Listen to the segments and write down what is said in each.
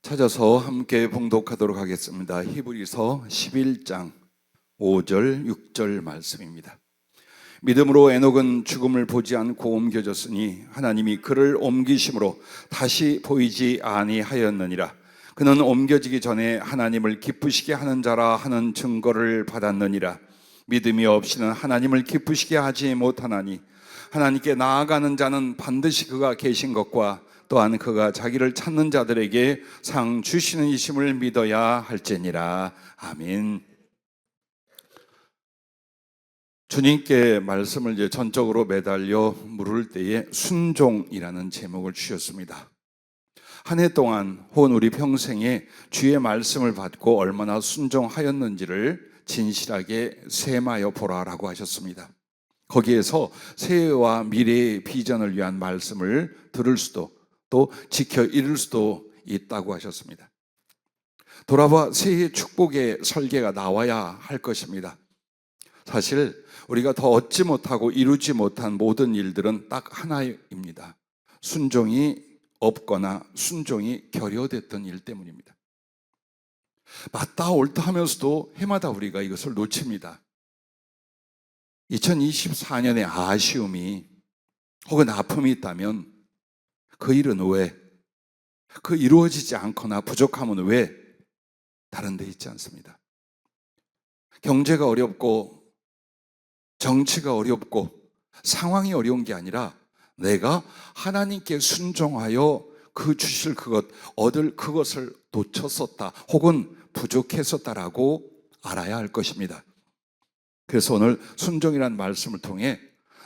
찾아서 함께 봉독하도록 하겠습니다. 히브리서 11장 5절 6절 말씀입니다. 믿음으로 에녹은 죽음을 보지 않고 옮겨졌으니 하나님이 그를 옮기심으로 다시 보이지 아니하였느니라. 그는 옮겨지기 전에 하나님을 기쁘시게 하는 자라 하는 증거를 받았느니라. 믿음이 없이는 하나님을 기쁘시게 하지 못하나니 하나님께 나아가는 자는 반드시 그가 계신 것과 또한 그가 자기를 찾는 자들에게 상 주시는 이심을 믿어야 할지니라. 아멘. 주님께 말씀을 이제 전적으로 매달려 물을 때에 순종이라는 제목을 주셨습니다. 한 해 동안 혹은 우리 평생에 주의 말씀을 받고 얼마나 순종하였는지를 진실하게 셈하여 보라라고 하셨습니다. 거기에서 새해와 미래의 비전을 위한 말씀을 들을 수도 또 지켜 이룰 수도 있다고 하셨습니다. 돌아봐 새해 축복의 설계가 나와야 할 것입니다. 사실 우리가 더 얻지 못하고 이루지 못한 모든 일들은 딱 하나입니다. 순종이 없거나 순종이 결여됐던 일 때문입니다. 맞다 옳다 하면서도 해마다 우리가 이것을 놓칩니다. 2024년에 아쉬움이 혹은 아픔이 있다면 그 일은 왜? 그 이루어지지 않거나 부족함은 왜? 다른 데 있지 않습니다. 경제가 어렵고 정치가 어렵고 상황이 어려운 게 아니라 내가 하나님께 순종하여 그 주실 그것, 얻을 그것을 놓쳤었다 혹은 부족했었다라고 알아야 할 것입니다. 그래서 오늘 순종이라는 말씀을 통해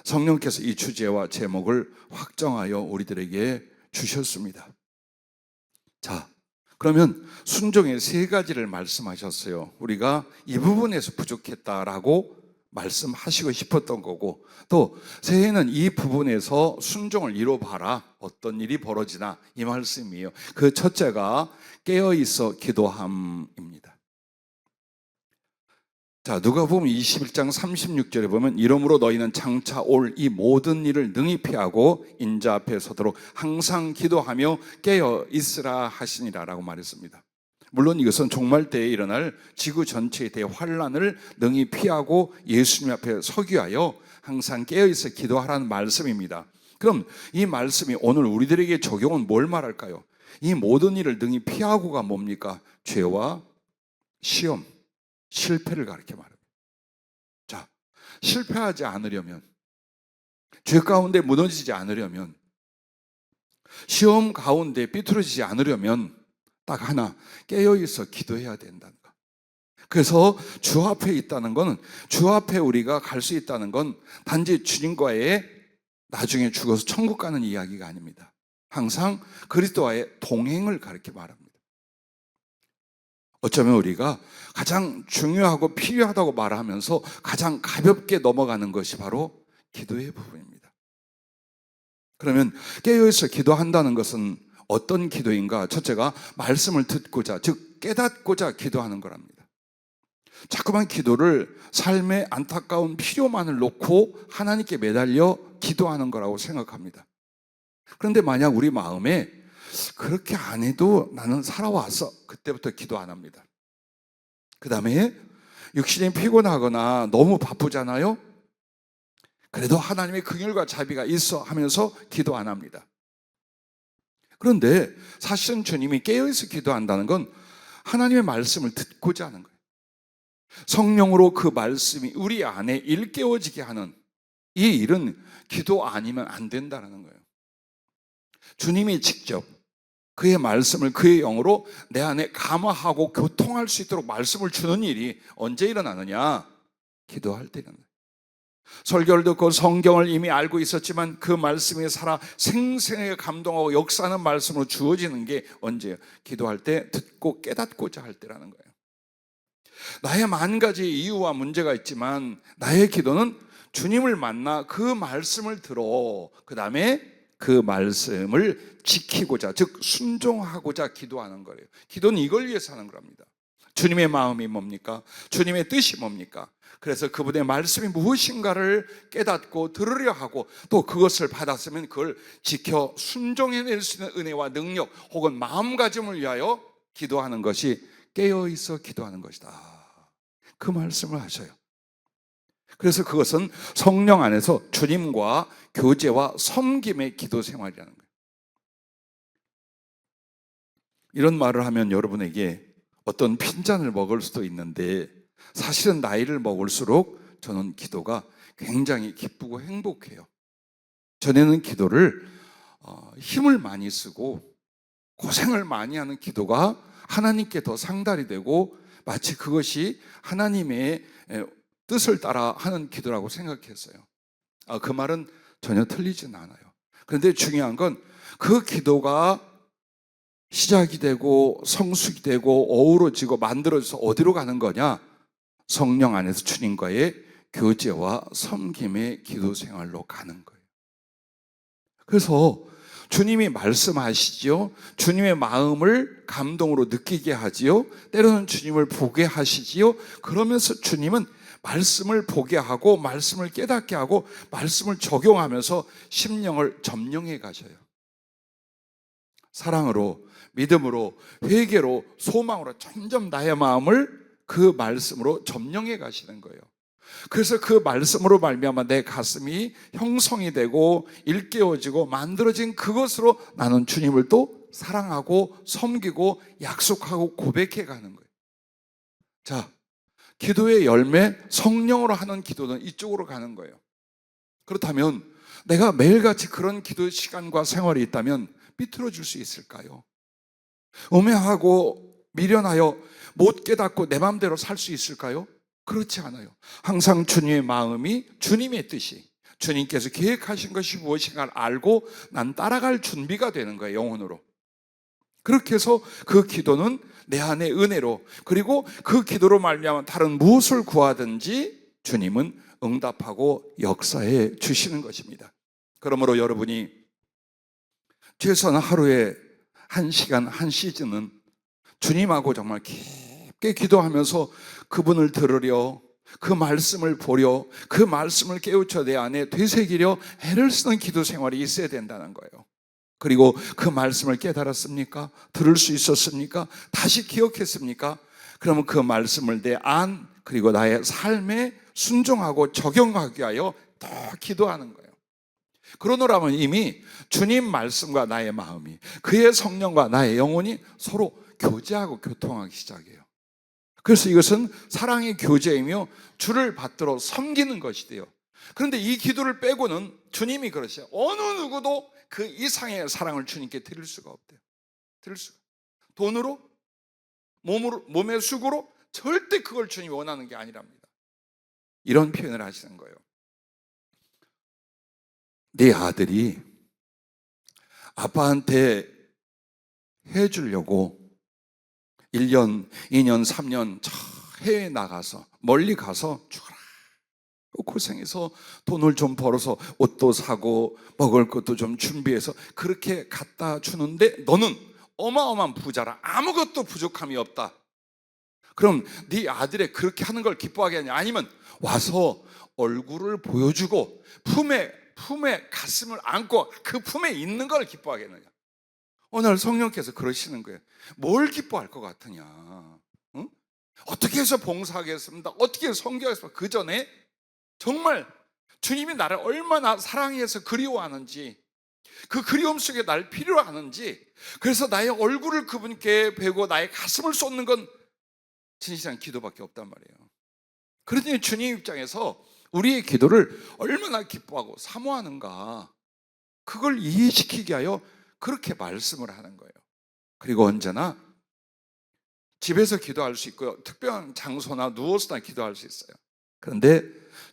성령께서 이 주제와 제목을 확정하여 우리들에게 주셨습니다. 자, 그러면 순종의 세 가지를 말씀하셨어요. 우리가 이 부분에서 부족했다라고 말씀하시고 싶었던 거고, 또 새해는 이 부분에서 순종을 이뤄봐라. 어떤 일이 벌어지나 이 말씀이에요. 그 첫째가 깨어있어 기도함입니다. 자, 누가복음 21장 36절에 보면 이러므로 너희는 장차 올 이 모든 일을 능히 피하고 인자 앞에 서도록 항상 기도하며 깨어 있으라 하시니라 라고 말했습니다. 물론 이것은 종말 때에 일어날 지구 전체에 대해 환란을 능히 피하고 예수님 앞에 서기 위하여 항상 깨어 있어 기도하라는 말씀입니다. 그럼 이 말씀이 오늘 우리들에게 적용은 뭘 말할까요? 이 모든 일을 능히 피하고가 뭡니까? 죄와 시험, 실패를 가르쳐 말합니다. 자, 실패하지 않으려면, 죄 가운데 무너지지 않으려면, 시험 가운데 삐뚤어지지 않으려면 딱 하나, 깨어있어 기도해야 된다는 거. 그래서 주 앞에 있다는 건, 주 앞에 우리가 갈 수 있다는 건 단지 주님과의 나중에 죽어서 천국 가는 이야기가 아닙니다. 항상 그리스도와의 동행을 가르쳐 말합니다. 어쩌면 우리가 가장 중요하고 필요하다고 말하면서 가장 가볍게 넘어가는 것이 바로 기도의 부분입니다. 그러면 깨어있어 기도한다는 것은 어떤 기도인가? 첫째가 말씀을 듣고자, 즉 깨닫고자 기도하는 거랍니다. 자꾸만 기도를 삶의 안타까운 필요만을 놓고 하나님께 매달려 기도하는 거라고 생각합니다. 그런데 만약 우리 마음에 그렇게 안 해도 나는 살아왔어. 그때부터 기도 안 합니다. 그 다음에 육신이 피곤하거나 너무 바쁘잖아요. 그래도 하나님의 긍휼과 자비가 있어 하면서 기도 안 합니다. 그런데 사실은 주님이 깨어있어 기도한다는 건 하나님의 말씀을 듣고자 하는 거예요. 성령으로 그 말씀이 우리 안에 일깨워지게 하는 이 일은 기도 아니면 안 된다는 거예요. 주님이 직접 그의 말씀을 그의 영으로 내 안에 감화하고 교통할 수 있도록 말씀을 주는 일이 언제 일어나느냐? 기도할 때는. 설교를 듣고 성경을 이미 알고 있었지만 그 말씀에 살아 생생하게 감동하고 역사하는 말씀으로 주어지는 게 언제예요? 기도할 때 듣고 깨닫고자 할 때라는 거예요. 나의 만 가지 이유와 문제가 있지만 나의 기도는 주님을 만나 그 말씀을 들어 그 다음에 그 말씀을 지키고자, 즉 순종하고자 기도하는 거예요. 기도는 이걸 위해서 하는 겁니다. 주님의 마음이 뭡니까? 주님의 뜻이 뭡니까? 그래서 그분의 말씀이 무엇인가를 깨닫고 들으려 하고 또 그것을 받았으면 그걸 지켜 순종해낼 수 있는 은혜와 능력 혹은 마음가짐을 위하여 기도하는 것이 깨어있어 기도하는 것이다. 그 말씀을 하셔요. 그래서 그것은 성령 안에서 주님과 교제와 섬김의 기도 생활이라는 거예요. 이런 말을 하면 여러분에게 어떤 핀잔을 먹을 수도 있는데, 사실은 나이를 먹을수록 저는 기도가 굉장히 기쁘고 행복해요. 전에는 기도를 힘을 많이 쓰고 고생을 많이 하는 기도가 하나님께 더 상달이 되고 마치 그것이 하나님의 뜻을 따라 하는 기도라고 생각했어요. 그 말은 전혀 틀리진 않아요. 그런데 중요한 건 그 기도가 시작이 되고 성숙이 되고 어우러지고 만들어져서 어디로 가는 거냐? 성령 안에서 주님과의 교제와 섬김의 기도 생활로 가는 거예요. 그래서 주님이 말씀하시지요. 주님의 마음을 감동으로 느끼게 하지요. 때로는 주님을 보게 하시지요. 그러면서 주님은 말씀을 보게 하고 말씀을 깨닫게 하고 말씀을 적용하면서 심령을 점령해 가셔요. 사랑으로, 믿음으로, 회개로, 소망으로 점점 나의 마음을 그 말씀으로 점령해 가시는 거예요. 그래서 그 말씀으로 말미암아 내 가슴이 형성이 되고 일깨워지고 만들어진 그것으로 나는 주님을 또 사랑하고 섬기고 약속하고 고백해 가는 거예요. 자, 기도의 열매, 성령으로 하는 기도는 이쪽으로 가는 거예요. 그렇다면 내가 매일같이 그런 기도 시간과 생활이 있다면 삐뚤어질 수 있을까요? 음해하고 미련하여 못 깨닫고 내 마음대로 살 수 있을까요? 그렇지 않아요. 항상 주님의 마음이 주님의 뜻이, 주님께서 계획하신 것이 무엇인가를 알고 난 따라갈 준비가 되는 거예요, 영혼으로. 그렇게 해서 그 기도는 내 안의 은혜로, 그리고 그 기도로 말미암아 다른 무엇을 구하든지 주님은 응답하고 역사해 주시는 것입니다. 그러므로 여러분이 최소한 하루에 1시간, 한 시즌은 주님하고 정말 깊게 기도하면서 그분을 들으려, 그 말씀을 보려, 그 말씀을 깨우쳐 내 안에 되새기려 애를 쓰는 기도 생활이 있어야 된다는 거예요. 그리고 그 말씀을 깨달았습니까? 들을 수 있었습니까? 다시 기억했습니까? 그러면 그 말씀을 내 안, 그리고 나의 삶에 순종하고 적용하기 위하여 더 기도하는 거예요. 그러노라면 이미 주님 말씀과 나의 마음이, 그의 성령과 나의 영혼이 서로 교제하고 교통하기 시작해요. 그래서 이것은 사랑의 교제이며 주를 받들어 섬기는 것이 돼요. 그런데 이 기도를 빼고는 주님이 그러셔요. 어느 누구도 그 이상의 사랑을 주님께 드릴 수가 없대요. 드릴 수가. 돈으로, 몸의 수고로 절대 그걸 주님이 원하는 게 아니랍니다. 이런 표현을 하시는 거예요. 네 아들이 아빠한테 해주려고 1년, 2년, 3년 해외에 나가서 멀리 가서 죽어라 고생해서 돈을 좀 벌어서 옷도 사고 먹을 것도 좀 준비해서 그렇게 갖다 주는데 너는 어마어마한 부자라, 아무것도 부족함이 없다. 그럼 네 아들의 그렇게 하는 걸 기뻐하게 하냐? 아니면 와서 얼굴을 보여주고 품에 가슴을 안고 그 품에 있는 걸 기뻐하겠느냐? 오늘 성령께서 그러시는 거예요. 뭘 기뻐할 것 같으냐? 응? 어떻게 해서 봉사하겠습니다? 어떻게 해서 섬기겠습니까? 그 전에 정말 주님이 나를 얼마나 사랑해서 그리워하는지, 그 그리움 속에 나를 필요로 하는지, 그래서 나의 얼굴을 그분께 베고 나의 가슴을 쏟는 건 진실한 기도밖에 없단 말이에요. 그러니 주님 입장에서 우리의 기도를 얼마나 기뻐하고 사모하는가, 그걸 이해시키게 하여 그렇게 말씀을 하는 거예요. 그리고 언제나 집에서 기도할 수 있고요, 특별한 장소나 누워서나 기도할 수 있어요. 그런데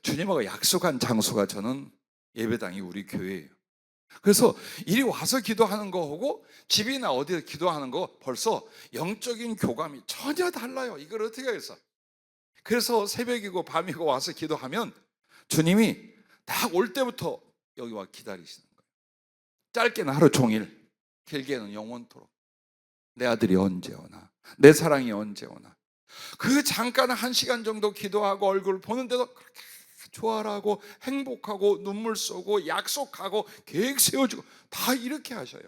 주님하고 약속한 장소가 저는 예배당이 우리 교회예요. 그래서 이리 와서 기도하는 거하고 집이나 어디서 기도하는 거 벌써 영적인 교감이 전혀 달라요. 이걸 어떻게 해서? 그래서 새벽이고 밤이고 와서 기도하면 주님이 딱 올 때부터 여기 와 기다리시는 거예요. 짧게는 하루 종일, 길게는 영원토록. 내 아들이 언제 오나, 내 사랑이 언제 오나. 그 잠깐 1시간 정도 기도하고 얼굴 보는데도 그렇게 좋아하고 행복하고 눈물 쏘고 약속하고 계획 세워주고 다 이렇게 하셔요.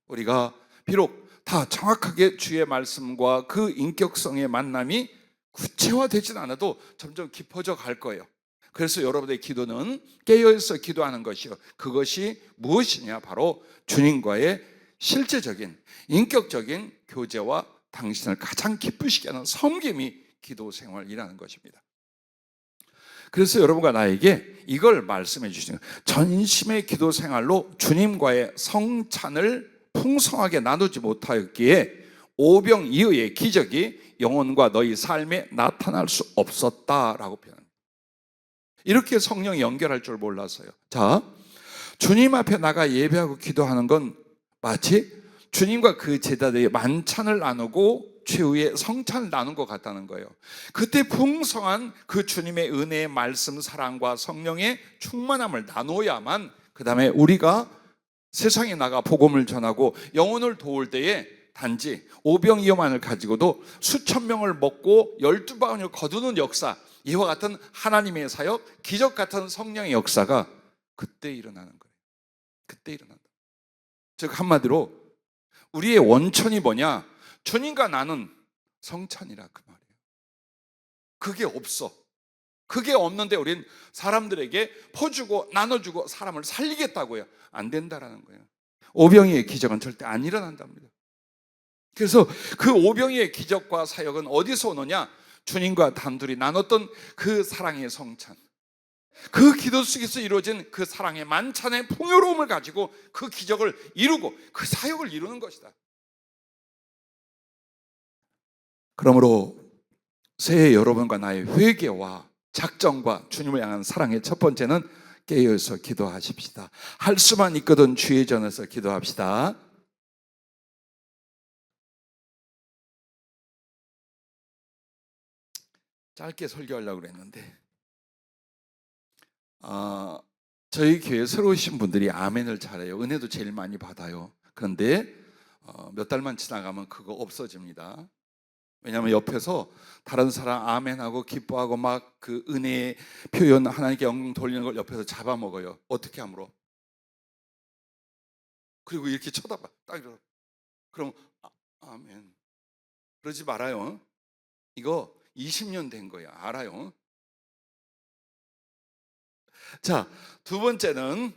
우리가 비록 다 정확하게 주의 말씀과 그 인격성의 만남이 구체화되진 않아도 점점 깊어져 갈 거예요. 그래서 여러분의 기도는 깨어있어 기도하는 것이요, 그것이 무엇이냐? 바로 주님과의 실제적인 인격적인 교제와 당신을 가장 기쁘시게 하는 섬김이 기도 생활이라는 것입니다. 그래서 여러분과 나에게 이걸 말씀해 주시는 거예요. 전심의 기도 생활로 주님과의 성찬을 풍성하게 나누지 못하였기에 오병이어의 기적이 영혼과 너희 삶에 나타날 수 없었다라고 표현합니다. 이렇게 성령이 연결할 줄 몰랐어요. 자, 주님 앞에 나가 예배하고 기도하는 건 마치 주님과 그 제자들이 만찬을 나누고 최후의 성찬을 나눈 것 같다는 거예요. 그때 풍성한 그 주님의 은혜의 말씀, 사랑과 성령의 충만함을 나눠야만 그 다음에 우리가 세상에 나가 복음을 전하고 영혼을 도울 때에 단지 오병이어만을 가지고도 수천 명을 먹고 12바구니를 거두는 역사, 이와 같은 하나님의 사역, 기적 같은 성령의 역사가 그때 일어나는 거예요. 그때 일어난다. 즉 한마디로 우리의 원천이 뭐냐? 주님과 나는 성찬이라 그 말이에요. 그게 없어. 그게 없는데 우린 사람들에게 퍼주고 나눠주고 사람을 살리겠다고요. 안 된다라는 거예요. 오병이의 기적은 절대 안 일어난답니다. 그래서 그 오병이의 기적과 사역은 어디서 오느냐? 주님과 단둘이 나눴던 그 사랑의 성찬, 그 기도 속에서 이루어진 그 사랑의 만찬의 풍요로움을 가지고 그 기적을 이루고 그 사역을 이루는 것이다. 그러므로 새해 여러분과 나의 회개와 작정과 주님을 향한 사랑의 첫 번째는 깨어서 기도하십시다. 할 수만 있거든 주의 전에서 기도합시다. 짧게 설교하려고 그랬는데 저희 교회 새로 오신 분들이 아멘을 잘해요. 은혜도 제일 많이 받아요. 그런데 몇 달만 지나가면 그거 없어집니다. 왜냐하면 옆에서 다른 사람 아멘하고 기뻐하고 막 그 은혜의 표현, 하나님께 영광 돌리는 걸 옆에서 잡아먹어요. 어떻게 함으로? 그리고 이렇게 쳐다봐. 딱 이러. 그럼 아멘. 그러지 말아요. 이거 20년 된 거야. 알아요? 자, 두 번째는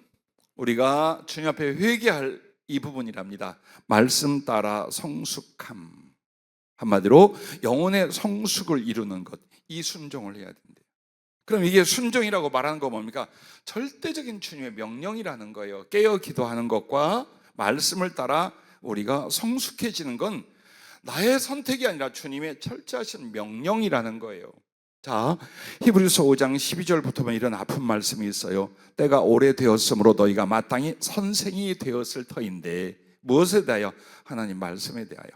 우리가 주님 앞에 회개할 이 부분이랍니다. 말씀 따라 성숙함. 한마디로 영혼의 성숙을 이루는 것, 이 순종을 해야 된대요. 그럼 이게 순종이라고 말하는 거 뭡니까? 절대적인 주님의 명령이라는 거예요. 깨어 기도하는 것과 말씀을 따라 우리가 성숙해지는 건 나의 선택이 아니라 주님의 철저하신 명령이라는 거예요. 자, 히브리서 5장 12절부터 보면 이런 아픈 말씀이 있어요. 때가 오래되었으므로 너희가 마땅히 선생이 되었을 터인데, 무엇에 대하여? 하나님 말씀에 대하여.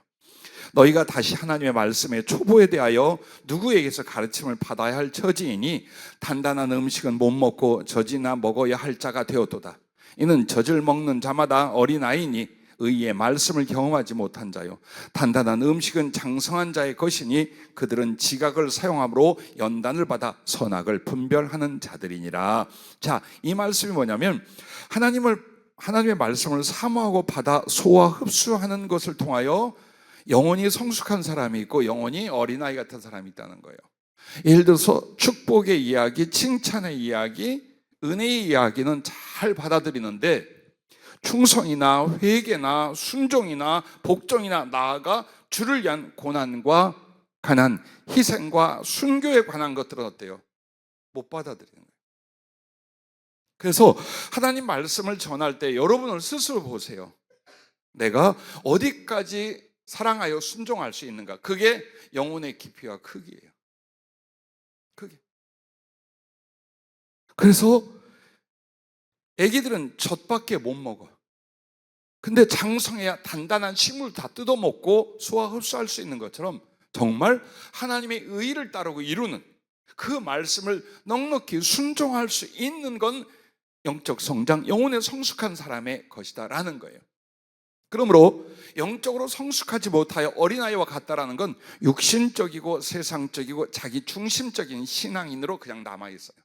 너희가 다시 하나님의 말씀의 초보에 대하여 누구에게서 가르침을 받아야 할 처지이니 단단한 음식은 못 먹고 젖이나 먹어야 할 자가 되었도다. 이는 젖을 먹는 자마다 어린아이니 의의 말씀을 경험하지 못한 자요, 단단한 음식은 장성한 자의 것이니 그들은 지각을 사용함으로 연단을 받아 선악을 분별하는 자들이니라. 자, 이 말씀이 뭐냐면 하나님의 말씀을 사모하고 받아 소화 흡수하는 것을 통하여 영혼이 성숙한 사람이 있고 영혼이 어린아이 같은 사람이 있다는 거예요. 예를 들어서 축복의 이야기, 칭찬의 이야기, 은혜의 이야기는 잘 받아들이는데 충성이나 회개나 순종이나 복종이나 나아가 주를 위한 고난과 가난, 희생과 순교에 관한 것들은 어때요? 못 받아들이는 거예요. 그래서 하나님 말씀을 전할 때 여러분을 스스로 보세요. 내가 어디까지 사랑하여 순종할 수 있는가? 그게 영혼의 깊이와 크기예요. 크기. 그래서 애기들은 젖밖에 못 먹어. 근데 장성해야 단단한 식물 다 뜯어먹고 소화 흡수할 수 있는 것처럼 정말 하나님의 의를 따르고 이루는 그 말씀을 넉넉히 순종할 수 있는 건 영적 성장, 영혼의 성숙한 사람의 것이다라는 거예요. 그러므로 영적으로 성숙하지 못하여 어린아이와 같다라는 건 육신적이고 세상적이고 자기 중심적인 신앙인으로 그냥 남아있어요.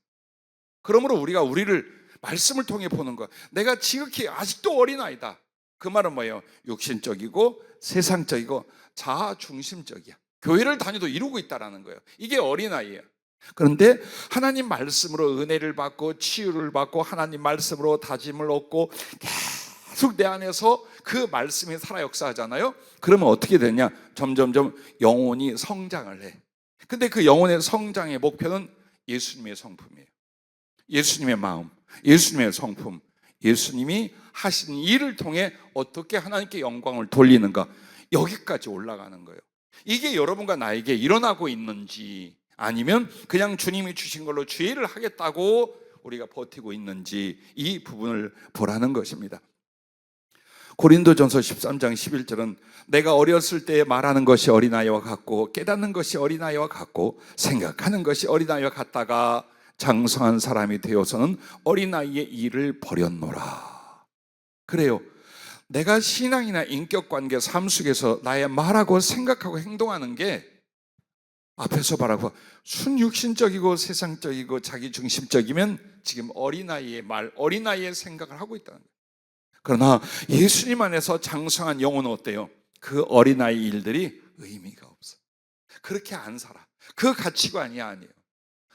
그러므로 우리가 우리를 말씀을 통해 보는 거야. 내가 지극히 아직도 어린아이다. 그 말은 뭐예요? 육신적이고 세상적이고 자아중심적이야. 교회를 다니도 이루고 있다라는 거예요. 이게 어린아이예요. 그런데 하나님 말씀으로 은혜를 받고 치유를 받고 하나님 말씀으로 다짐을 얻고 계속 내 안에서 그 말씀이 살아 역사하잖아요. 그러면 어떻게 되냐? 점점점 영혼이 성장을 해. 근데 그 영혼의 성장의 목표는 예수님의 성품이에요. 예수님의 마음, 예수님의 성품, 예수님이 하신 일을 통해 어떻게 하나님께 영광을 돌리는가, 여기까지 올라가는 거예요. 이게 여러분과 나에게 일어나고 있는지, 아니면 그냥 주님이 주신 걸로 죄를 하겠다고 우리가 버티고 있는지, 이 부분을 보라는 것입니다. 고린도전서 13장 11절은 내가 어렸을 때 말하는 것이 어린아이와 같고 깨닫는 것이 어린아이와 같고 생각하는 것이 어린아이와 같다가 장성한 사람이 되어서는 어린아이의 일을 버렸노라. 그래요. 내가 신앙이나 인격관계, 삶 속에서 나의 말하고 생각하고 행동하는 게 앞에서 말하고 순육신적이고 세상적이고 자기중심적이면 지금 어린아이의 말, 어린아이의 생각을 하고 있다는 거예요. 그러나 예수님 안에서 장성한 영혼은 어때요? 그 어린아이 일들이 의미가 없어. 그렇게 안 살아. 그 가치관이 아니에요.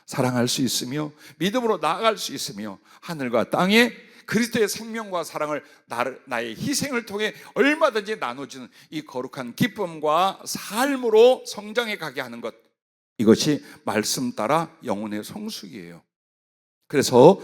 사랑할 수 있으며 믿음으로 나아갈 수 있으며 하늘과 땅에 그리스도의 생명과 사랑을 나의 희생을 통해 얼마든지 나눠주는 이 거룩한 기쁨과 삶으로 성장해 가게 하는 것, 이것이 말씀 따라 영혼의 성숙이에요. 그래서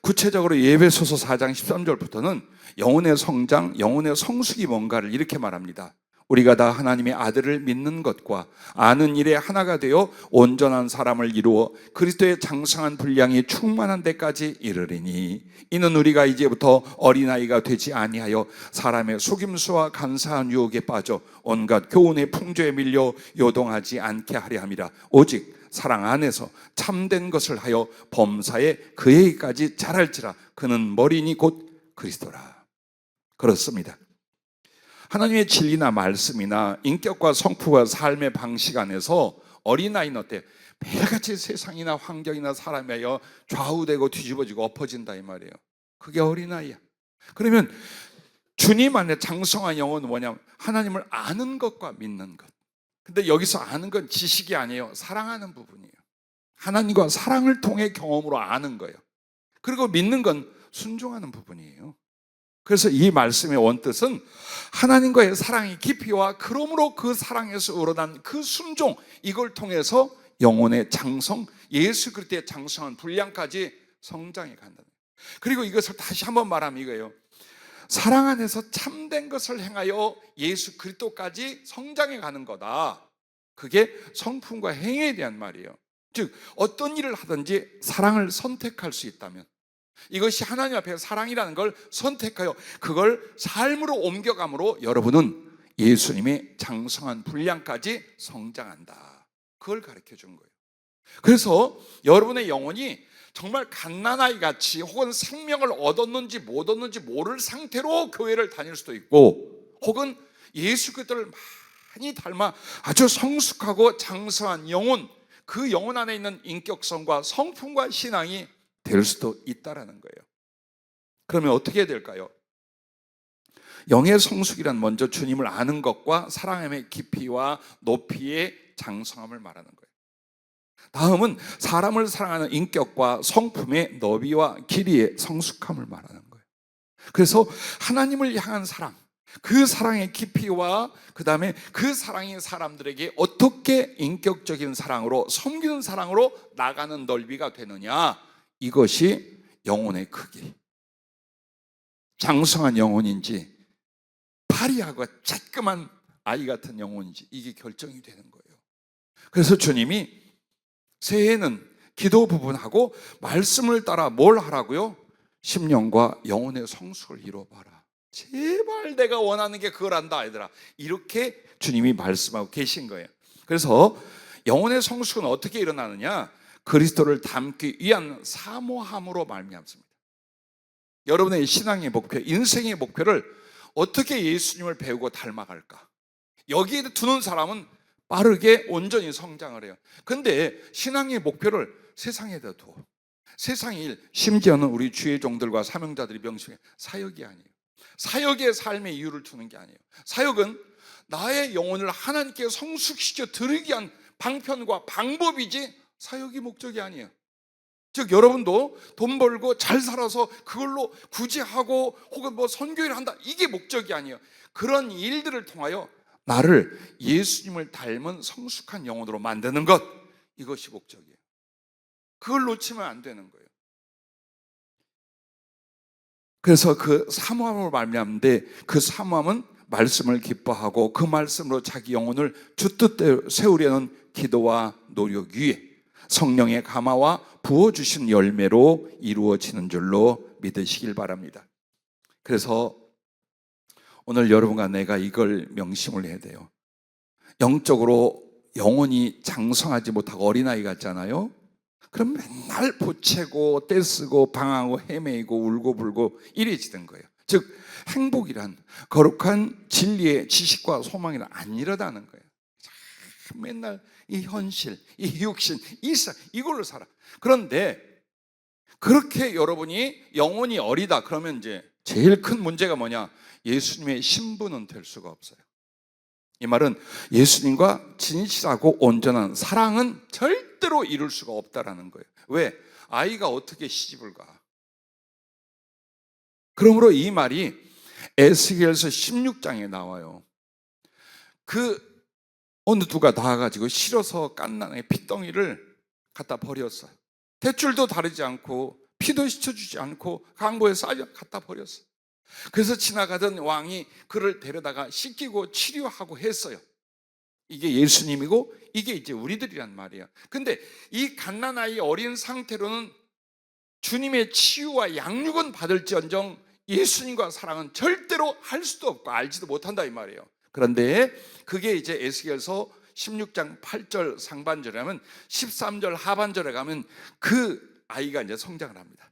구체적으로 에베소서 4장 13절부터는 영혼의 성장, 영혼의 성숙이 뭔가를 이렇게 말합니다. 우리가 다 하나님의 아들을 믿는 것과 아는 일에 하나가 되어 온전한 사람을 이루어 그리스도의 장성한 분량이 충만한 데까지 이르리니 이는 우리가 이제부터 어린아이가 되지 아니하여 사람의 속임수와 간사한 유혹에 빠져 온갖 교훈의 풍조에 밀려 요동하지 않게 하려 함이라. 오직 사랑 안에서 참된 것을 하여 범사에 그에게까지 자랄지라. 그는 머리니 곧 그리스도라. 그렇습니다. 하나님의 진리나 말씀이나 인격과 성품과 삶의 방식 안에서 어린아이는 어때요? 매일같이 세상이나 환경이나 사람에 의해 좌우되고 뒤집어지고 엎어진다 이 말이에요. 그게 어린아이야. 그러면 주님 안에 장성한 영혼은 뭐냐면 하나님을 아는 것과 믿는 것. 근데 여기서 아는 건 지식이 아니에요. 사랑하는 부분이에요. 하나님과 사랑을 통해 경험으로 아는 거예요. 그리고 믿는 건 순종하는 부분이에요. 그래서 이 말씀의 원뜻은 하나님과의 사랑의 깊이와 그러므로 그 사랑에서 우러난 그 순종, 이걸 통해서 영혼의 장성, 예수 그리스도의 장성한 분량까지 성장해 간다는 거예요. 그리고 이것을 다시 한번 말하면 이거예요. 사랑 안에서 참된 것을 행하여 예수 그리스도까지 성장해 가는 거다. 그게 성품과 행위에 대한 말이에요. 즉 어떤 일을 하든지 사랑을 선택할 수 있다면, 이것이 하나님 앞에 사랑이라는 걸 선택하여 그걸 삶으로 옮겨감으로 여러분은 예수님의 장성한 분량까지 성장한다. 그걸 가르쳐 준 거예요. 그래서 여러분의 영혼이 정말 갓난아이 같이 혹은 생명을 얻었는지 못 얻는지 모를 상태로 교회를 다닐 수도 있고, 혹은 예수 그리스도를 많이 닮아 아주 성숙하고 장성한 영혼, 그 영혼 안에 있는 인격성과 성품과 신앙이 될 수도 있다라는 거예요. 그러면 어떻게 해야 될까요? 영의 성숙이란 먼저 주님을 아는 것과 사랑함의 깊이와 높이의 장성함을 말하는 거예요. 다음은 사람을 사랑하는 인격과 성품의 너비와 길이의 성숙함을 말하는 거예요. 그래서 하나님을 향한 사랑, 그 사랑의 깊이와 그 다음에 그 사랑이 사람들에게 어떻게 인격적인 사랑으로, 섬기는 사랑으로 나가는 넓이가 되느냐, 이것이 영혼의 크기, 장성한 영혼인지 파리하고 쬐끄만 아이 같은 영혼인지 이게 결정이 되는 거예요. 그래서 주님이 새해에는 기도 부분하고 말씀을 따라 뭘 하라고요? 심령과 영혼의 성숙을 이루어봐라. 제발 내가 원하는 게 그걸 한다 아이들아. 이렇게 주님이 말씀하고 계신 거예요. 그래서 영혼의 성숙은 어떻게 일어나느냐? 그리스도를 닮기 위한 사모함으로 말미암습니다. 여러분의 신앙의 목표, 인생의 목표를 어떻게 예수님을 배우고 닮아갈까? 여기에 두는 사람은 빠르게 온전히 성장을 해요. 근데 신앙의 목표를 세상에다 두어. 세상의 일, 심지어는 우리 주의 종들과 사명자들이 명심해 사역이 아니에요. 사역의 삶의 이유를 두는 게 아니에요. 사역은 나의 영혼을 하나님께 성숙시켜 드리기 위한 방편과 방법이지 사역이 목적이 아니에요. 즉 여러분도 돈 벌고 잘 살아서 그걸로 구제하고 혹은 뭐 선교를 한다, 이게 목적이 아니에요. 그런 일들을 통하여 나를 예수님을 닮은 성숙한 영혼으로 만드는 것, 이것이 목적이에요. 그걸 놓치면 안 되는 거예요. 그래서 그 사모함으로 말미암는데, 그 사모함은 말씀을 기뻐하고 그 말씀으로 자기 영혼을 주 뜻대로 세우려는 기도와 노력 위에 성령의 감화와 부어주신 열매로 이루어지는 줄로 믿으시길 바랍니다. 그래서 오늘 여러분과 내가 이걸 명심을 해야 돼요. 영적으로 영혼이 장성하지 못하고 어린아이 같잖아요. 그럼 맨날 보채고 떼쓰고 방황하고 헤매이고 울고불고 이래지는 거예요. 즉 행복이란 거룩한 진리의 지식과 소망이란 안 일어나는 거예요. 맨날 이 현실, 이 육신, 이걸로 살아. 그런데 그렇게 여러분이 영혼이 어리다 그러면 이제 제일 큰 문제가 뭐냐? 예수님의 신부는 될 수가 없어요. 이 말은 예수님과 진실하고 온전한 사랑은 절대로 이룰 수가 없다라는 거예요. 왜? 아이가 어떻게 시집을 가? 그러므로 이 말이 에스겔서 16장에 나와요. 어느 누가 나와가지고 실어서 깐난에 핏덩이를 갖다 버렸어요. 대출도 다르지 않고 피도 씻어주지 않고 강보에 싸져 갖다 버렸어요. 그래서 지나가던 왕이 그를 데려다가 씻기고 치료하고 했어요. 이게 예수님이고 이게 이제 우리들이란 말이에요. 근데 이 갓난아이 어린 상태로는 주님의 치유와 양육은 받을지언정 예수님과 사랑은 절대로 할 수도 없고 알지도 못한다 이 말이에요. 그런데 그게 이제 에스겔서 16장 8절 상반절에 하면 13절 하반절에 가면 그 아이가 이제 성장을 합니다.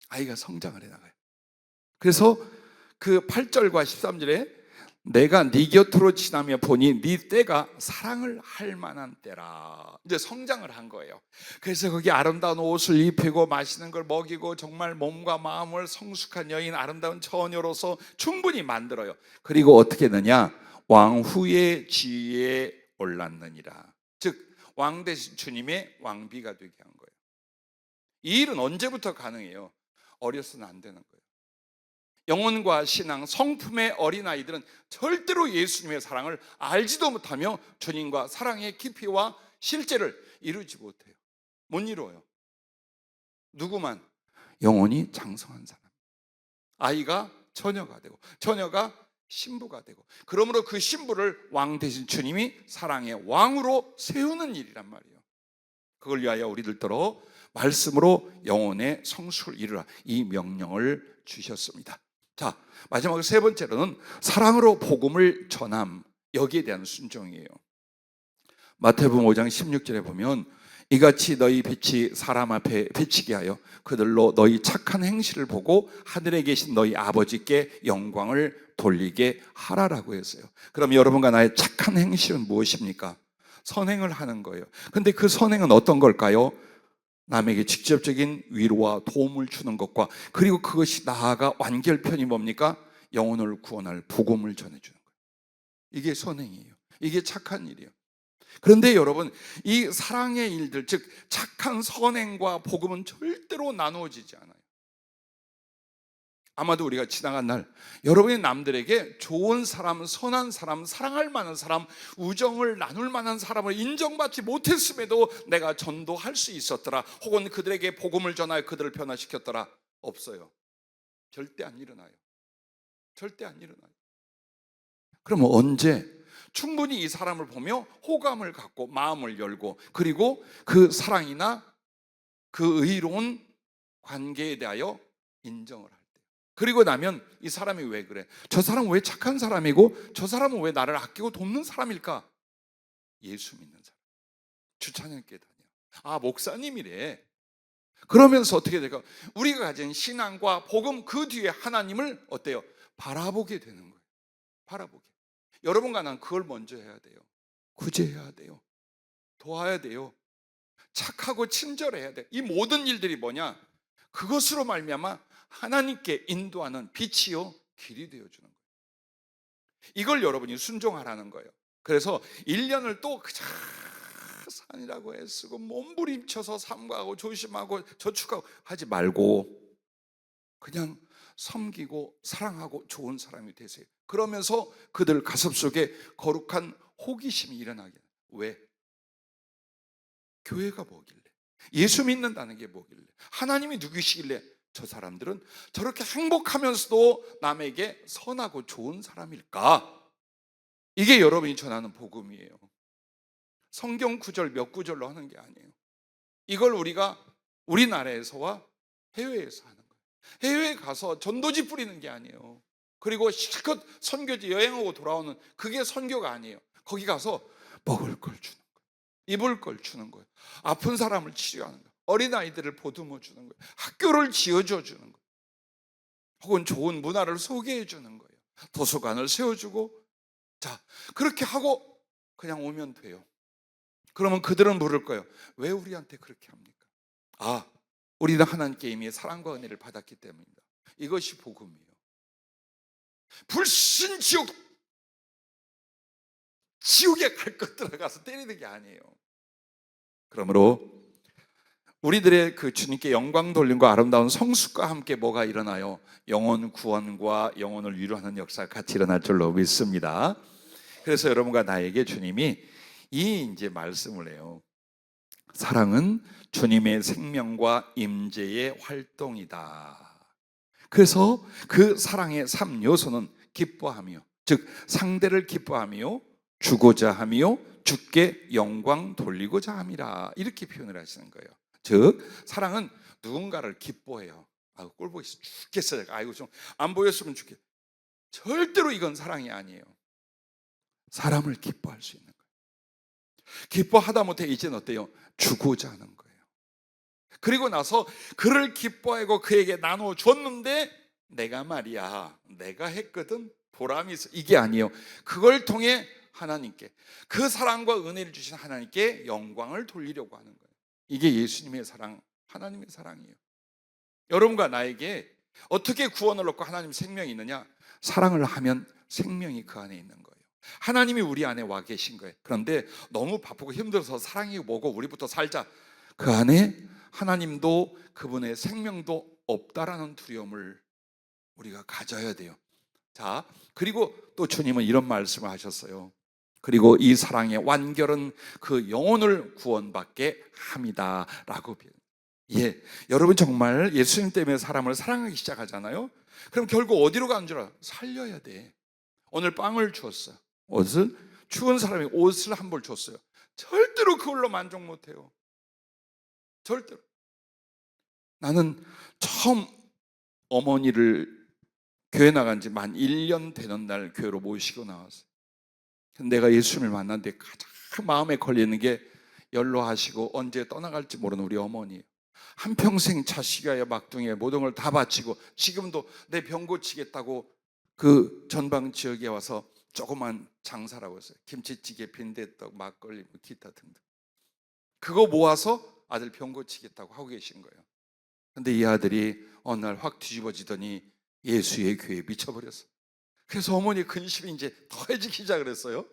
아이가 성장을 해나가요. 그래서 그 8절과 13절에 내가 네 곁으로 지나며 보니 네 때가 사랑을 할 만한 때라. 이제 성장을 한 거예요. 그래서 거기 아름다운 옷을 입히고 맛있는 걸 먹이고 정말 몸과 마음을 성숙한 여인, 아름다운 처녀로서 충분히 만들어요. 그리고 어떻게 되느냐? 왕후의 지위에 올랐느니라. 즉 왕 대신 주님의 왕비가 되게 한 거예요. 이 일은 언제부터 가능해요? 어려서는 안 되는 거예요. 영혼과 신앙, 성품의 어린아이들은 절대로 예수님의 사랑을 알지도 못하며 주님과 사랑의 깊이와 실제를 이루지 못해요. 못 이루어요. 누구만? 영혼이 장성한 사람. 아이가 처녀가 되고 처녀가 신부가 되고, 그러므로 그 신부를 왕 대신 주님이 사랑의 왕으로 세우는 일이란 말이에요. 그걸 위하여 우리들더러 말씀으로 영혼의 성숙을 이루라, 이 명령을 주셨습니다. 자, 마지막으로 세 번째로는 사랑으로 복음을 전함, 여기에 대한 순종이에요. 마태복음 5장 16절에 보면 이같이 너희 빛이 사람 앞에 비치게 하여 그들로 너희 착한 행실을 보고 하늘에 계신 너희 아버지께 영광을 돌리게 하라라고 했어요. 그럼 여러분과 나의 착한 행실은 무엇입니까? 선행을 하는 거예요. 근데 그 선행은 어떤 걸까요? 남에게 직접적인 위로와 도움을 주는 것과, 그리고 그것이 나아가 완결편이 뭡니까? 영혼을 구원할 복음을 전해주는 거예요. 이게 선행이에요. 이게 착한 일이에요. 그런데 여러분, 이 사랑의 일들, 즉 착한 선행과 복음은 절대로 나누어지지 않아요. 아마도 우리가 지나간 날 여러분이 남들에게 좋은 사람, 선한 사람, 사랑할 만한 사람, 우정을 나눌 만한 사람을 인정받지 못했음에도 내가 전도할 수 있었더라, 혹은 그들에게 복음을 전하여 그들을 변화시켰더라. 없어요. 절대 안 일어나요. 절대 안 일어나요. 그러면 언제 충분히 이 사람을 보며 호감을 갖고 마음을 열고, 그리고 그 사랑이나 그 의로운 관계에 대하여 인정을 할 때, 그리고 나면 이 사람이 왜 그래? 저 사람은 왜 착한 사람이고 저 사람은 왜 나를 아끼고 돕는 사람일까? 예수 믿는 사람, 주찬양교회 다녀. 아, 목사님이래. 그러면서 어떻게 될까? 우리가 가진 신앙과 복음, 그 뒤에 하나님을 어때요? 바라보게 되는 거예요. 바라보게. 여러분과 난 그걸 먼저 해야 돼요. 구제해야 돼요. 도와야 돼요. 착하고 친절해야 돼. 이 모든 일들이 뭐냐? 그것으로 말미암아 하나님께 인도하는 빛이요 길이 되어주는 거예요. 이걸 여러분이 순종하라는 거예요. 그래서 1년을 또 그저 산이라고 애쓰고 몸부림쳐서 삼가하고 조심하고 저축하고 하지 말고 그냥 섬기고 사랑하고 좋은 사람이 되세요. 그러면서 그들 가슴 속에 거룩한 호기심이 일어나게. 왜? 교회가 뭐길래? 예수 믿는다는 게 뭐길래? 하나님이 누구시길래 저 사람들은 저렇게 행복하면서도 남에게 선하고 좋은 사람일까? 이게 여러분이 전하는 복음이에요. 성경 구절 몇 구절로 하는 게 아니에요. 이걸 우리가 우리나라에서와 해외에서 하는 거예요. 해외에 가서 전도지 뿌리는 게 아니에요. 그리고 실컷 선교지 여행하고 돌아오는 그게 선교가 아니에요. 거기 가서 먹을 걸 주는 거예요. 입을 걸 주는 거예요. 아픈 사람을 치료하는 거예요. 어린아이들을 보듬어 주는 거예요. 학교를 지어줘 주는 거예요. 혹은 좋은 문화를 소개해 주는 거예요. 도서관을 세워주고, 자, 그렇게 하고 그냥 오면 돼요. 그러면 그들은 물을 거예요. 왜 우리한테 그렇게 합니까? 아, 우리는 하나님께 이미 사랑과 은혜를 받았기 때문입니다. 이것이 복음이에요. 불신 지옥에 갈 것들아 가서 때리는 게 아니에요. 그러므로 우리들의 그 주님께 영광 돌림과 아름다운 성숙과 함께 뭐가 일어나요? 영혼 구원과 영혼을 위로하는 역사가 같이 일어날 줄로 믿습니다. 그래서 여러분과 나에게 주님이 이 이제 말씀을 해요. 사랑은 주님의 생명과 임재의 활동이다. 그래서 그 사랑의 3요소는 기뻐하며, 즉 상대를 기뻐하며 주고자 하며 주께 영광 돌리고자 함이라, 이렇게 표현을 하시는 거예요. 즉 사랑은 누군가를 기뻐해요. 아유, 꼴 보기 죽겠어요. 아이고 좀 안 보였으면 좋겠. 절대로 이건 사랑이 아니에요. 사람을 기뻐할 수 있는 거예요. 기뻐하다 못해 이제는 어때요? 주고자 하는 거예요. 그리고 나서 그를 기뻐하고 그에게 나눠 줬는데 내가 말이야, 내가 했거든, 보람이 있어, 이게 아니에요. 그걸 통해 하나님께, 그 사랑과 은혜를 주신 하나님께 영광을 돌리려고 하는 거예요. 이게 예수님의 사랑, 하나님의 사랑이에요. 여러분과 나에게 어떻게 구원을 얻고 하나님 생명이 있느냐? 사랑을 하면 생명이 그 안에 있는 거예요. 하나님이 우리 안에 와 계신 거예요. 그런데 너무 바쁘고 힘들어서 사랑이 뭐고 우리부터 살자, 그 안에 하나님도 그분의 생명도 없다라는 두려움을 우리가 가져야 돼요. 자, 그리고 또 주님은 이런 말씀을 하셨어요. 그리고 이 사랑의 완결은 그 영혼을 구원받게 합니다 라고. 예, 여러분 정말 예수님 때문에 사람을 사랑하기 시작하잖아요. 그럼 결국 어디로 가는 줄 알아? 살려야 돼. 오늘 빵을 주었어요. 옷을, 추운 사람이 옷을 한 벌 줬어요. 절대로 그걸로 만족 못해요. 절대로. 나는 처음 어머니를 교회 나간 지 만 1년 되는 날 교회로 모시고 나왔어요. 내가 예수님을 만났는데 가장 마음에 걸리는 게 연로하시고 언제 떠나갈지 모르는 우리 어머니예요. 한평생 자식 위하여 막둥이에 모든 걸 다 바치고 지금도 내 병 고치겠다고 그 전방 지역에 와서 조그만 장사라고 했어요. 김치찌개, 빈대떡, 막걸리, 기타 등등. 그거 모아서 아들 병 고치겠다고 하고 계신 거예요. 근데 이 아들이 어느 날 확 뒤집어지더니 예수의 교회에 미쳐버렸어요. 그래서 어머니 근심이 이제 더해지기 시작을 했어요.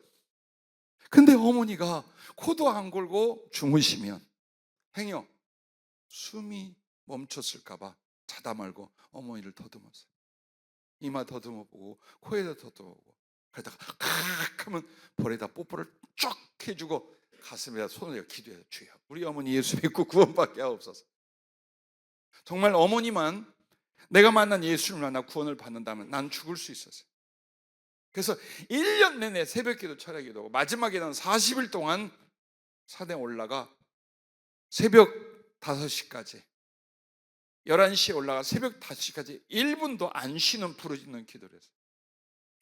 근데 어머니가 코도 안 골고 주무시면 행여 숨이 멈췄을까봐 자다 말고 어머니를 더듬었어요. 이마 더듬어보고 코에다 더듬어보고, 그러다가 칵 하면 볼에다 뽀뽀를 쫙 해주고 가슴에다 손을 내어 기도해요. 주여, 우리 어머니 예수 믿고 구원받게 하옵소서. 정말 어머니만 내가 만난 예수를 만나 구원을 받는다면 난 죽을 수 있었어요. 그래서 1년 내내 새벽기도 철야기도하고 마지막에는 40일 동안 산에 올라가 새벽 5시까지, 11시에 올라가 새벽 5시까지 1분도 안 쉬는 부르짖는 기도를 했어요.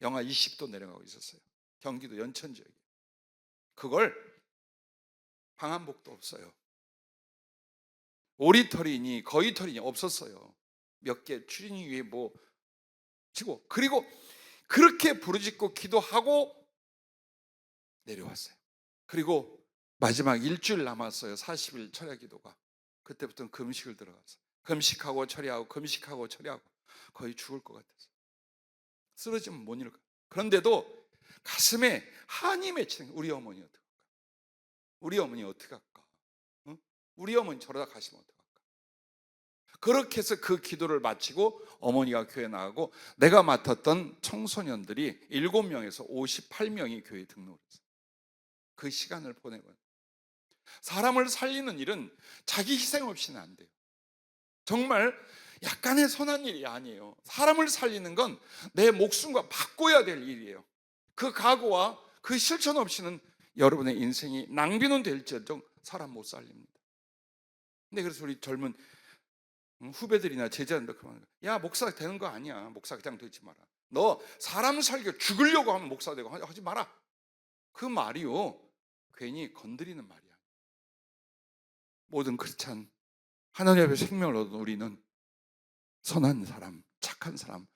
영하 20도 내려가고 있었어요. 경기도 연천 지역에. 그걸 방한복도 없어요. 오리털이니 거위털이니 없었어요. 몇 개 추리닝 위에 뭐 치고, 그리고 그렇게 부르짖고 기도하고 내려왔어요. 그리고 마지막 일주일 남았어요. 40일 철야 기도가. 그때부터는 금식을 들어갔어요. 금식하고 처리하고 금식하고 처리하고 거의 죽을 것 같아서 쓰러지면 못 일어나. 그런데도 가슴에 한이 맺히는 거예요. 우리 어머니 어떡할까? 우리 어머니 어떡할까? 응? 우리 어머니 저러다 가시면 어떡할까? 그렇게 해서 그 기도를 마치고 어머니가 교회 나가고 내가 맡았던 청소년들이 7명에서 58명이 교회에 등록했어요. 그 시간을 보내고. 사람을 살리는 일은 자기 희생 없이는 안 돼요. 정말 약간의 선한 일이 아니에요. 사람을 살리는 건 내 목숨과 바꿔야 될 일이에요. 그 각오와 그 실천 없이는 여러분의 인생이 낭비는 될지언정 사람 못 살립니다. 근데 그래서 우리 젊은 후배들이나 제자들도 그만, 야 목사 되는 거 아니야. 목사 그냥 되지 마라. 너 사람 살게 죽으려고 하면 목사 되고 하지 마라. 그 말이요, 괜히 건드리는 말이야. 모든 크리스찬, 하나님 앞에 생명을 얻은 우리는 선한 사람, 착한 사람,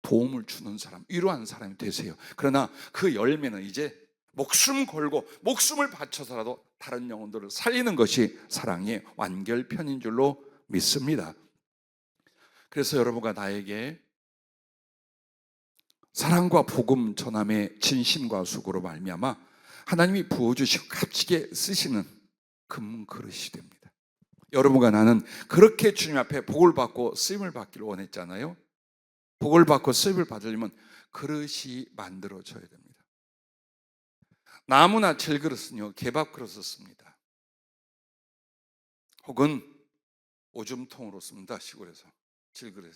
도움을 주는 사람, 위로하는 사람이 되세요. 그러나 그 열매는 이제 목숨 걸고 목숨을 바쳐서라도 다른 영혼들을 살리는 것이 사랑의 완결편인 줄로 믿습니다. 그래서 여러분과 나에게 사랑과 복음 전함의 진심과 수고로 말미암아 하나님이 부어주시고 값지게 쓰시는 금그릇이 됩니다. 여러분과 나는 그렇게 주님 앞에 복을 받고 쓰임을 받기를 원했잖아요. 복을 받고 쓰임을 받으려면 그릇이 만들어져야 됩니다. 나무나 질그릇은요, 개밥 그릇을 씁니다. 혹은 오줌통으로 씁니다. 시골에서 질그릇에.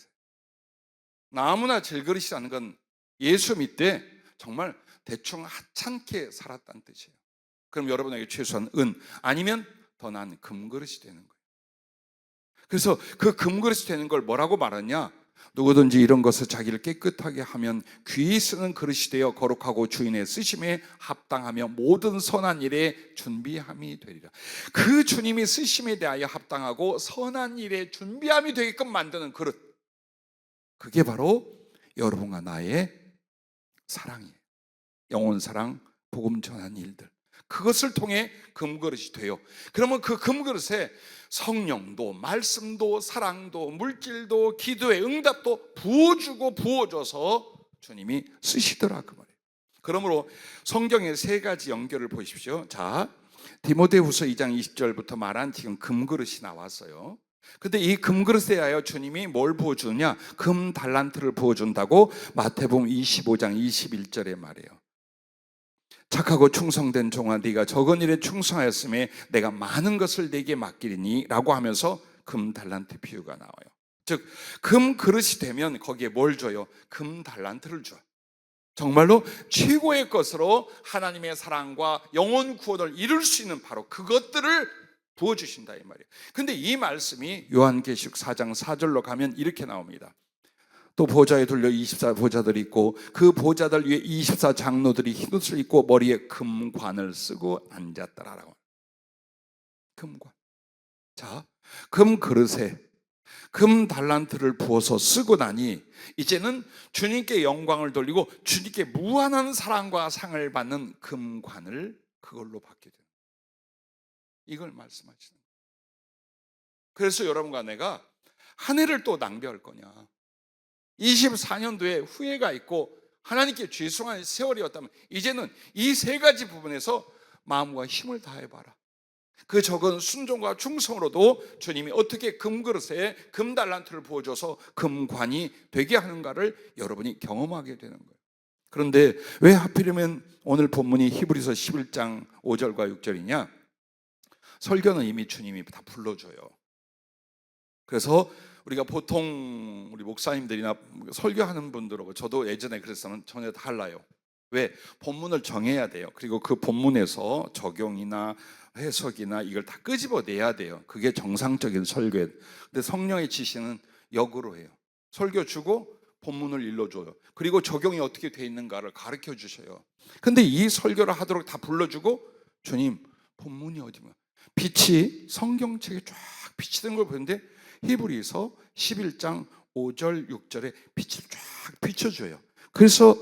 나무나 질그릇이라는 건 예수 믿되 정말 대충 하찮게 살았다는 뜻이에요. 그럼 여러분에게 최소한 은, 아니면 더 나은 금그릇이 되는 거예요. 그래서 그 금그릇이 되는 걸 뭐라고 말하냐? 누구든지 이런 것을 자기를 깨끗하게 하면 귀히 쓰는 그릇이 되어 거룩하고 주인의 쓰심에 합당하며 모든 선한 일에 준비함이 되리라. 그 주님이 쓰심에 대하여 합당하고 선한 일에 준비함이 되게끔 만드는 그릇, 그게 바로 여러분과 나의 사랑이에요. 영혼 사랑, 복음 전한 일들, 그것을 통해 금그릇이 돼요. 그러면 그 금그릇에 성령도, 말씀도, 사랑도, 물질도, 기도의 응답도 부어주고 부어줘서 주님이 쓰시더라, 그 말이에요. 그러므로 성경의 세 가지 연결을 보십시오. 자, 디모데후서 2장 20절부터 말한 지금 금그릇이 나왔어요. 근데 이 금그릇에 대하여 주님이 뭘 부어주느냐? 금 달란트를 부어준다고 마태복음 25장 21절에 말해요. 착하고 충성된 종아, 네가 적은 일에 충성하였음에 내가 많은 것을 네게 맡기리니 라고 하면서 금 달란트 비유가 나와요. 즉, 금 그릇이 되면 거기에 뭘 줘요? 금 달란트를 줘요. 정말로 최고의 것으로 하나님의 사랑과 영혼 구원을 이룰 수 있는 바로 그것들을 부어주신다, 이 말이에요. 근데 이 말씀이 요한계시록 4장 4절로 가면 이렇게 나옵니다. 또 보좌에 둘려 24보좌들이 있고 그 보좌들 위에 24장로들이 흰옷을 입고 머리에 금관을 쓰고 앉았더라라고. 금관. 자, 금 그릇에 금 달란트를 부어서 쓰고 나니 이제는 주님께 영광을 돌리고 주님께 무한한 사랑과 상을 받는 금관을 그걸로 받게 됩니다. 이걸 말씀하시는 거예요. 그래서 여러분과 내가 한 해를 또 낭비할 거냐? 24년도에 후회가 있고 하나님께 죄송한 세월이었다면 이제는 이 세 가지 부분에서 마음과 힘을 다해봐라. 그 적은 순종과 충성으로도 주님이 어떻게 금그릇에 금달란트를 부어줘서 금관이 되게 하는가를 여러분이 경험하게 되는 거예요. 그런데 왜 하필이면 오늘 본문이 히브리서 11장 5절과 6절이냐? 설교는 이미 주님이 다 불러줘요. 그래서 우리가 보통 우리 목사님들이나 설교하는 분들하고 저도 예전에 그랬으면 전혀 달라요. 왜? 본문을 정해야 돼요. 그리고 그 본문에서 적용이나 해석이나 이걸 다 끄집어내야 돼요. 그게 정상적인 설교예요. 근데 성령의 지시는 역으로 해요. 설교 주고 본문을 일러줘요. 그리고 적용이 어떻게 돼 있는가를 가르쳐 주셔요. 근데 이 설교를 하도록 다 불러주고 주님, 본문이 어디냐? 빛이 성경책에 쫙 비치는 걸 보는데 히브리서 11장 5절 6절에 빛을 쫙 비춰줘요. 그래서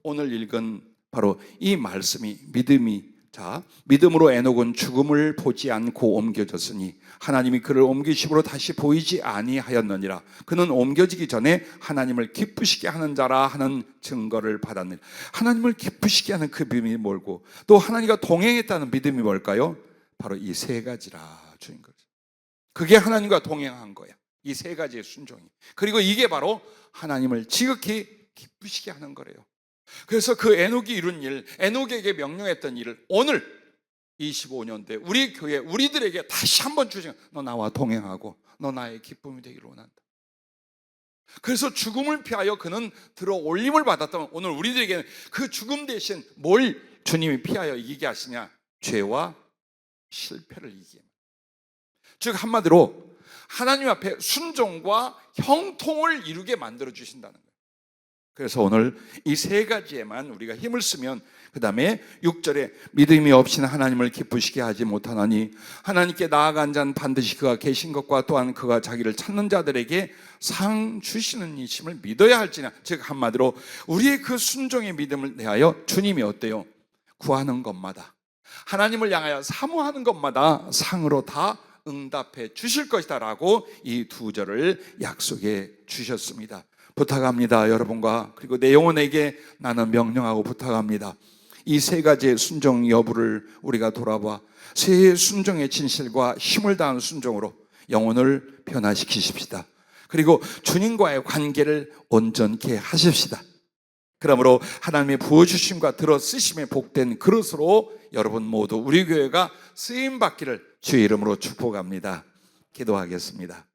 오늘 읽은 바로 이 말씀이 믿음이 자, 믿음으로 에녹은 죽음을 보지 않고 옮겨졌으니 하나님이 그를 옮기심으로 다시 보이지 아니하였느니라. 그는 옮겨지기 전에 하나님을 기쁘시게 하는 자라 하는 증거를 받았느니라. 하나님을 기쁘시게 하는 그 믿음이 뭘고, 또 하나님과 동행했다는 믿음이 뭘까요? 바로 이 세 가지라 주인 거죠. 그게 하나님과 동행한 거야. 이 세 가지의 순종이. 그리고 이게 바로 하나님을 지극히 기쁘시게 하는 거래요. 그래서 그 에녹이 이룬 일, 에녹에게 명령했던 일을 오늘 25년 뒤에 우리 교회, 우리들에게 다시 한번 주신, 너 나와 동행하고 너 나의 기쁨이 되기를 원한다. 그래서 죽음을 피하여 그는 들어 올림을 받았다면 오늘 우리들에게는 그 죽음 대신 뭘 주님이 피하여 이기게 하시냐? 죄와 실패를 이기게. 즉 한마디로 하나님 앞에 순종과 형통을 이루게 만들어 주신다는 거예요. 그래서 오늘 이 세 가지에만 우리가 힘을 쓰면, 그 다음에 6절에 믿음이 없이는 하나님을 기쁘시게 하지 못하나니 하나님께 나아간 자는 반드시 그가 계신 것과 또한 그가 자기를 찾는 자들에게 상 주시는 이심을 믿어야 할지냐. 즉 한마디로 우리의 그 순종의 믿음을 대하여 주님이 어때요? 구하는 것마다, 하나님을 향하여 사모하는 것마다 상으로 다 응답해 주실 것이다 라고 이 두 절을 약속해 주셨습니다. 부탁합니다. 여러분과 그리고 내 영혼에게 나는 명령하고 부탁합니다. 이 세 가지의 순종 여부를 우리가 돌아봐 세 순종의 진실과 힘을 다한 순종으로 영혼을 변화시키십시다. 그리고 주님과의 관계를 온전케 하십시다. 그러므로 하나님의 부어주심과 들어 쓰심에 복된 그릇으로 여러분 모두 우리 교회가 쓰임받기를 주의 이름으로 축복합니다. 기도하겠습니다.